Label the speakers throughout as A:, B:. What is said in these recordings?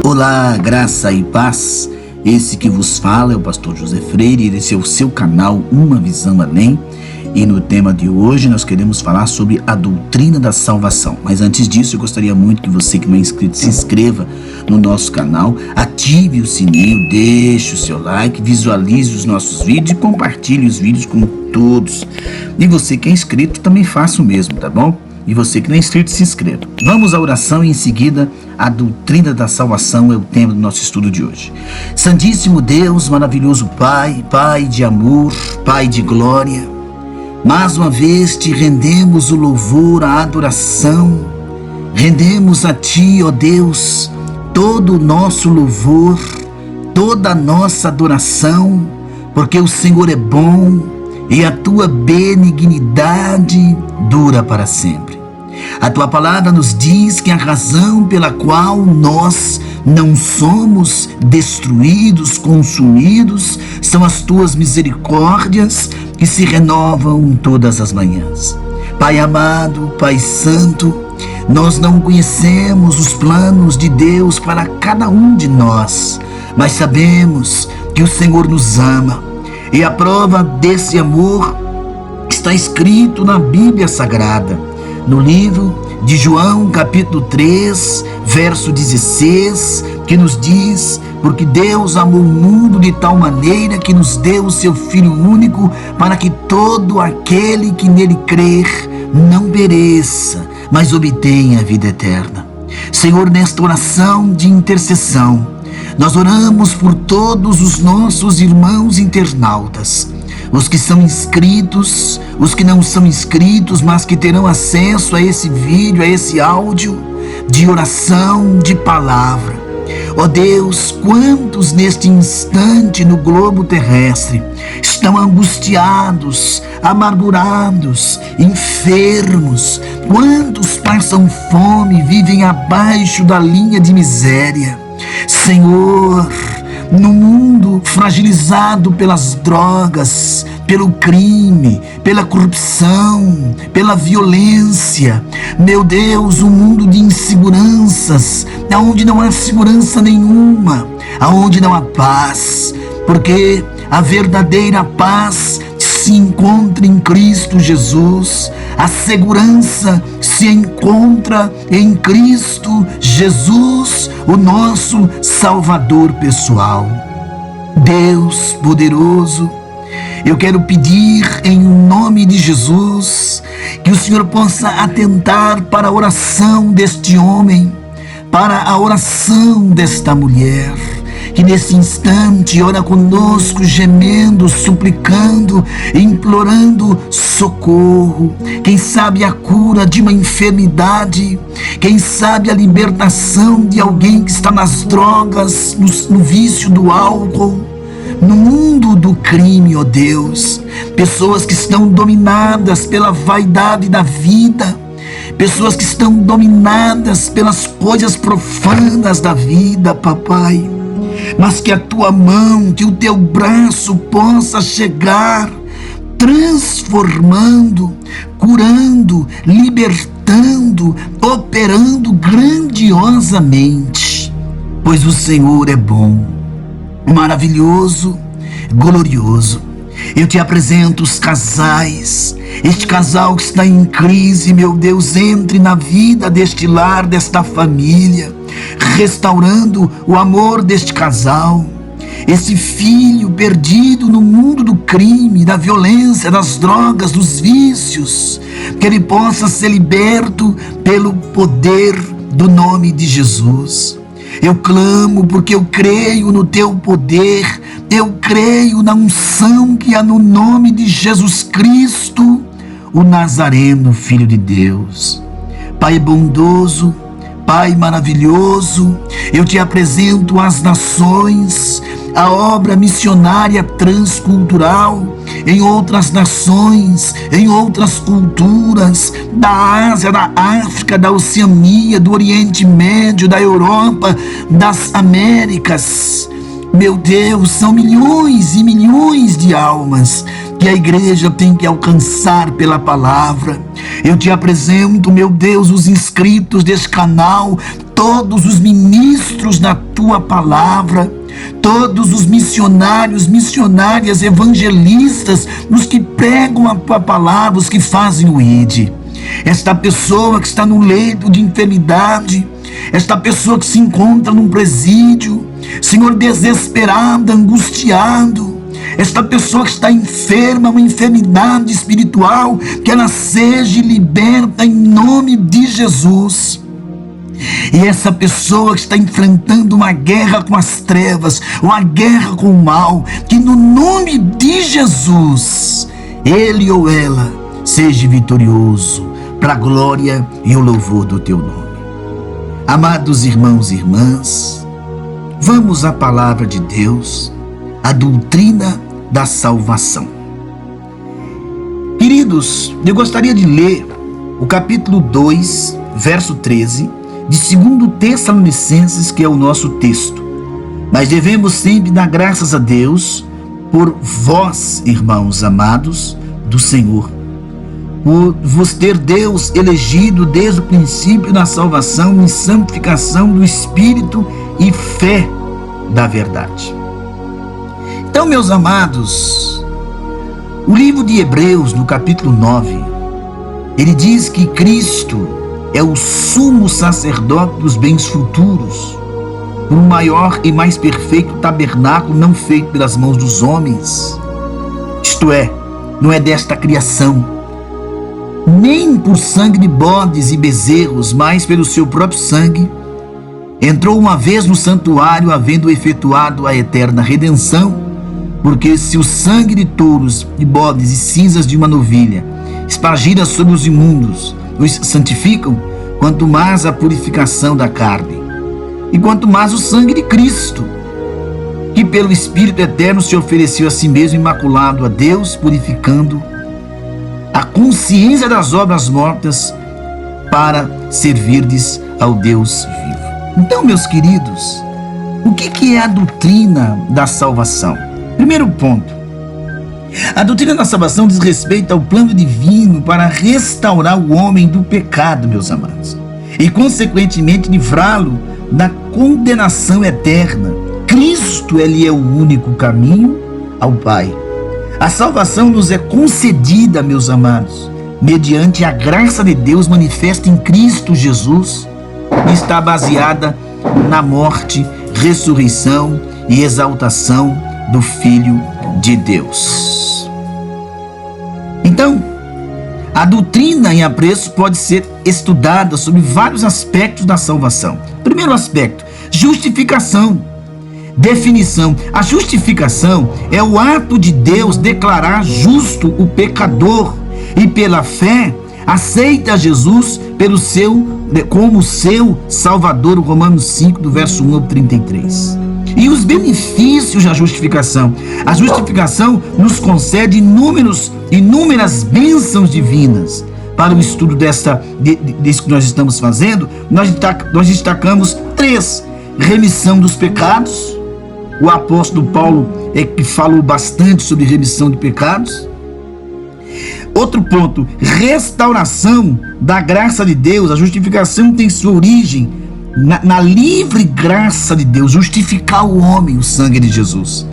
A: Olá, graça e paz. Esse que vos fala é o pastor José Freire e esse é o seu canal Uma Visão Além. E no tema de hoje nós queremos falar sobre a doutrina da salvação. Mas antes disso, eu gostaria muito que você que não é inscrito se inscreva no nosso canal, ative o sininho, deixe o seu like, visualize os nossos vídeos e compartilhe os vídeos com todos. E você que é inscrito também faça o mesmo, tá bom? E você que não é inscrito, se inscreva. Vamos à oração e em seguida a doutrina da salvação é o tema do nosso estudo de hoje. Santíssimo Deus, maravilhoso Pai, Pai de amor, Pai de glória, mais uma vez te rendemos o louvor, a adoração, rendemos a Ti, ó Deus, todo o nosso louvor, toda a nossa adoração, porque o Senhor é bom e a Tua benignidade dura para sempre. A Tua palavra nos diz que a razão pela qual nós não somos destruídos, consumidos, são as Tuas misericórdias que se renovam todas as manhãs. Pai amado, Pai santo, nós não conhecemos os planos de Deus para cada um de nós, mas sabemos que o Senhor nos ama. E a prova desse amor está escrito na Bíblia Sagrada, no livro de João, capítulo 3, verso 16, que nos diz: porque Deus amou o mundo de tal maneira que nos deu o seu Filho único, para que todo aquele que nele crer não pereça, mas obtenha a vida eterna. Senhor, nesta oração de intercessão, nós oramos por todos os nossos irmãos internautas, os que são inscritos, os que não são inscritos, mas que terão acesso a esse vídeo, a esse áudio de oração, de palavra. Ó Deus, quantos neste instante no globo terrestre estão angustiados, amargurados, enfermos, quantos passam fome, vivem abaixo da linha de miséria. Senhor, no mundo fragilizado pelas drogas, pelo crime, pela corrupção, pela violência, meu Deus, um mundo de inseguranças, onde não há segurança nenhuma, aonde não há paz, porque a verdadeira paz se encontra em Cristo Jesus, a segurança se encontra em Cristo Jesus, o nosso Salvador pessoal. Deus poderoso, eu quero pedir em nome de Jesus que o Senhor possa atentar para a oração deste homem, para a oração desta mulher, que nesse instante ora conosco, gemendo, suplicando, implorando socorro. Quem sabe a cura de uma enfermidade, quem sabe a libertação de alguém que está nas drogas, no vício do álcool, no mundo do crime, ó Deus. Pessoas que estão dominadas pela vaidade da vida, pessoas que estão dominadas pelas coisas profanas da vida, papai. Mas que a tua mão, que o teu braço possa chegar, transformando, curando, libertando, operando grandiosamente. Pois o Senhor é bom, maravilhoso, glorioso. Eu te apresento os casais, este casal que está em crise, meu Deus, entre na vida deste lar, desta família, restaurando o amor deste casal, esse filho perdido no mundo do crime, da violência, das drogas, dos vícios, que ele possa ser liberto pelo poder do nome de Jesus. Eu clamo porque eu creio no teu poder, eu creio na unção que há no nome de Jesus Cristo, o Nazareno, Filho de Deus. Pai bondoso, Pai maravilhoso, eu te apresento às nações, a obra missionária transcultural em outras nações, em outras culturas, da Ásia, da África, da Oceania, do Oriente Médio, da Europa, das Américas. Meu Deus, são milhões e milhões de almas que a igreja tem que alcançar pela palavra. Eu te apresento, meu Deus, os inscritos deste canal, todos os ministros da tua palavra, todos os missionários, missionárias, evangelistas, os que pregam a tua palavra, os que fazem o ID. Esta pessoa que está no leito de enfermidade, esta pessoa que se encontra num presídio, Senhor, desesperada, angustiado, esta pessoa que está enferma, uma enfermidade espiritual, que ela seja liberta em nome de Jesus. E essa pessoa que está enfrentando uma guerra com as trevas, uma guerra com o mal, que no nome de Jesus, ele ou ela seja vitorioso, para a glória e o louvor do teu nome. Amados irmãos e irmãs, vamos à palavra de Deus, a doutrina da salvação. Queridos, eu gostaria de ler o capítulo 2, verso 13, de 2 Tessalonicenses, que é o nosso texto. Mas devemos sempre dar graças a Deus por vós, irmãos amados do Senhor, por vos ter Deus elegido desde o princípio na salvação e santificação do Espírito e fé da verdade. Então, meus amados, o livro de Hebreus, no capítulo 9, ele diz que Cristo é o sumo sacerdote dos bens futuros, por um maior e mais perfeito tabernáculo não feito pelas mãos dos homens. Isto é, não é desta criação, nem por sangue de bodes e bezerros, mas pelo seu próprio sangue, entrou uma vez no santuário, havendo efetuado a eterna redenção. Porque se o sangue de touros, de bodes e cinzas de uma novilha, espargidas sobre os imundos, os santificam, quanto mais a purificação da carne, e quanto mais o sangue de Cristo, que pelo Espírito eterno se ofereceu a si mesmo imaculado a Deus, purificando a consciência das obras mortas, para servirdes ao Deus vivo. Então, meus queridos, o que é a doutrina da salvação? Primeiro ponto, a doutrina da salvação diz respeito ao plano divino para restaurar o homem do pecado, meus amados, e consequentemente livrá-lo da condenação eterna. Cristo, ele é o único caminho ao Pai. A salvação nos é concedida, meus amados, mediante a graça de Deus manifesta em Cristo Jesus, e está baseada na morte, ressurreição e exaltação do Filho de Deus. Então, a doutrina em apreço pode ser estudada sobre vários aspectos da salvação. Primeiro aspecto, justificação. Definição: a justificação é o ato de Deus declarar justo o pecador e pela fé aceita Jesus como seu Salvador, Romanos 5, do verso 1 ao 33. E os benefícios da justificação. A justificação nos concede inúmeras bênçãos divinas. Para o estudo disso que nós estamos fazendo, nós destacamos 3. Remissão dos pecados. O apóstolo Paulo é que falou bastante sobre remissão de pecados. Outro ponto, restauração da graça de Deus. A justificação tem sua origem na livre graça de Deus, justificar o homem, o sangue de Jesus.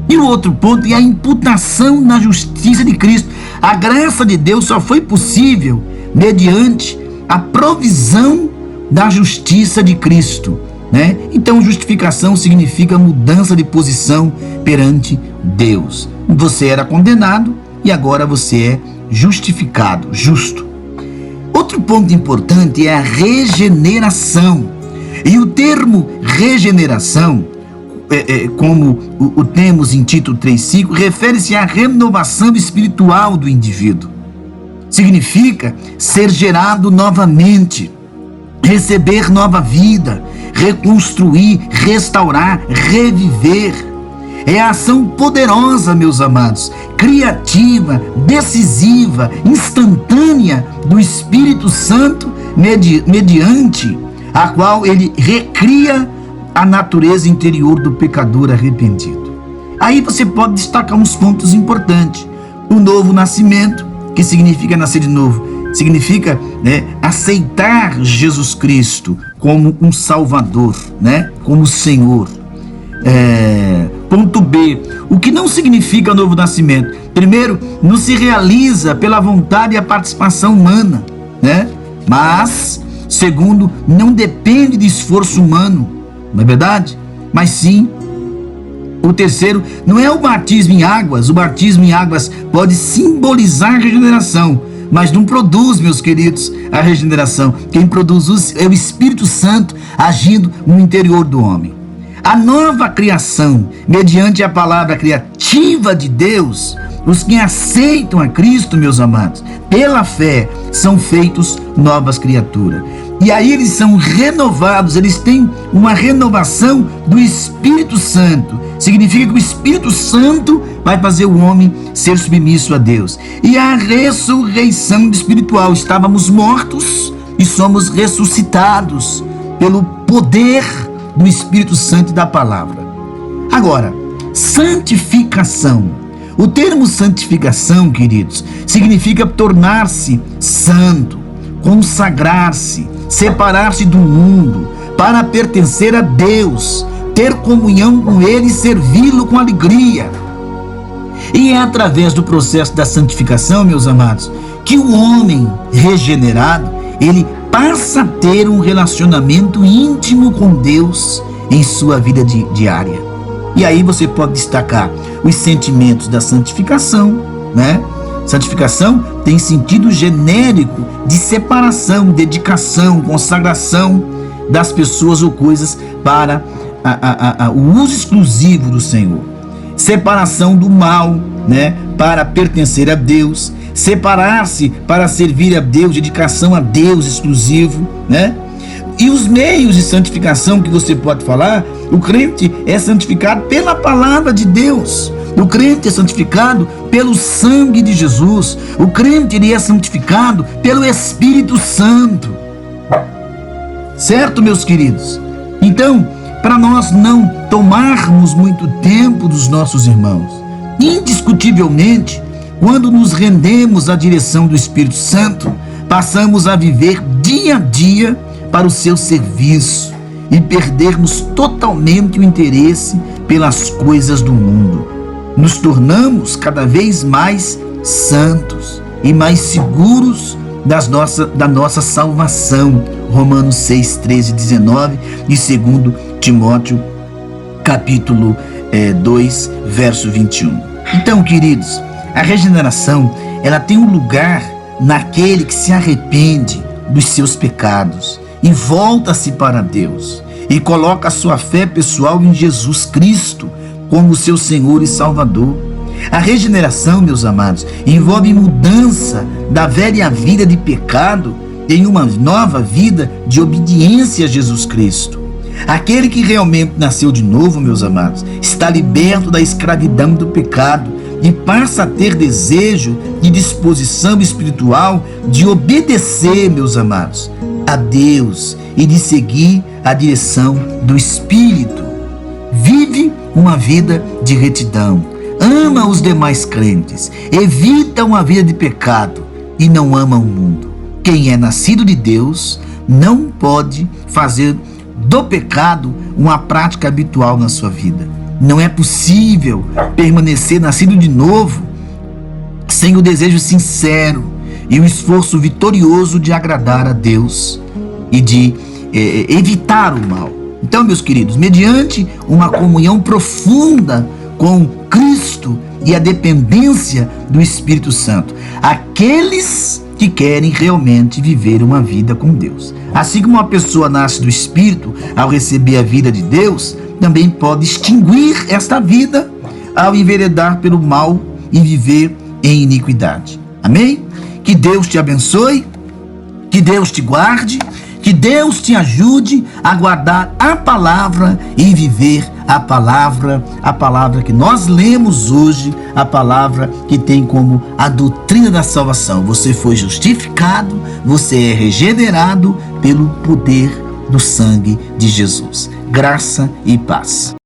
A: E o outro ponto é a imputação na justiça de Cristo. A graça de Deus só foi possível mediante a provisão da justiça de Cristo, né? Então, justificação significa mudança de posição perante Deus. Você era condenado e agora você é justificado, justo. Outro ponto importante é a regeneração. E o termo regeneração, como o temos em Tito 3,5, refere-se à renovação espiritual do indivíduo. Significa ser gerado novamente, receber nova vida, reconstruir, restaurar, reviver. É a ação poderosa, meus amados, criativa, decisiva, instantânea do Espírito Santo, mediante a qual ele recria a natureza interior do pecador arrependido. Aí você pode destacar uns pontos importantes. O novo nascimento, que significa nascer de novo, significa, aceitar Jesus Cristo como um Salvador, como Senhor. Ponto B, o que não significa novo nascimento? Primeiro, não se realiza pela vontade e a participação humana, mas, segundo, não depende de esforço humano, não é verdade? Mas sim, o terceiro, não é o batismo em águas. O batismo em águas pode simbolizar a regeneração, mas não produz, meus queridos, a regeneração. Quem produz é o Espírito Santo agindo no interior do homem. A nova criação, mediante a palavra criativa de Deus, os que aceitam a Cristo, meus amados, pela fé, são feitos novas criaturas. E aí eles são renovados, eles têm uma renovação do Espírito Santo. Significa que o Espírito Santo vai fazer o homem ser submisso a Deus. E a ressurreição espiritual. Estávamos mortos e somos ressuscitados pelo poder do Espírito Santo e da palavra. Agora, santificação. O termo santificação, queridos, significa tornar-se santo, consagrar-se, separar-se do mundo, para pertencer a Deus, ter comunhão com Ele e servi-lo com alegria. E é através do processo da santificação, meus amados, que o homem regenerado, ele passa a ter um relacionamento íntimo com Deus em sua vida diária. E aí você pode destacar os sentimentos da santificação, Santificação tem sentido genérico de separação, dedicação, consagração das pessoas ou coisas para o uso exclusivo do Senhor. Separação do mal, para pertencer a Deus. Separar-se para servir a Deus, dedicação a Deus exclusivo, E os meios de santificação que você pode falar, o crente é santificado pela palavra de Deus. O crente é santificado pelo sangue de Jesus. O crente ele é santificado pelo Espírito Santo. Certo, meus queridos? Então, para nós não tomarmos muito tempo dos nossos irmãos, indiscutivelmente, quando nos rendemos à direção do Espírito Santo, passamos a viver dia a dia para o seu serviço e perdermos totalmente o interesse pelas coisas do mundo. Nos tornamos cada vez mais santos e mais seguros da nossa salvação. Romanos 6, 13, 19 e 2 Timóteo capítulo 2, verso 21. Então, queridos, a regeneração, ela tem um lugar naquele que se arrepende dos seus pecados e volta-se para Deus e coloca a sua fé pessoal em Jesus Cristo como seu Senhor e Salvador. A regeneração, meus amados, envolve mudança da velha vida de pecado em uma nova vida de obediência a Jesus Cristo. Aquele que realmente nasceu de novo, meus amados, está liberto da escravidão do pecado e passa a ter desejo e disposição espiritual de obedecer, meus amados, a Deus e de seguir a direção do Espírito. Vive uma vida de retidão, ama os demais crentes, evita uma vida de pecado e não ama o mundo. Quem é nascido de Deus não pode fazer do pecado uma prática habitual na sua vida. Não é possível permanecer nascido de novo sem o desejo sincero e o esforço vitorioso de agradar a Deus e de evitar o mal. Então, meus queridos, mediante uma comunhão profunda com Cristo e a dependência do Espírito Santo, aqueles que querem realmente viver uma vida com Deus. Assim como uma pessoa nasce do Espírito ao receber a vida de Deus, também pode extinguir esta vida ao enveredar pelo mal e viver em iniquidade. Amém? Que Deus te abençoe, que Deus te guarde, que Deus te ajude a guardar a palavra e viver a palavra que nós lemos hoje, a palavra que tem como a doutrina da salvação. Você foi justificado, você é regenerado pelo poder do sangue de Jesus. Graça e paz.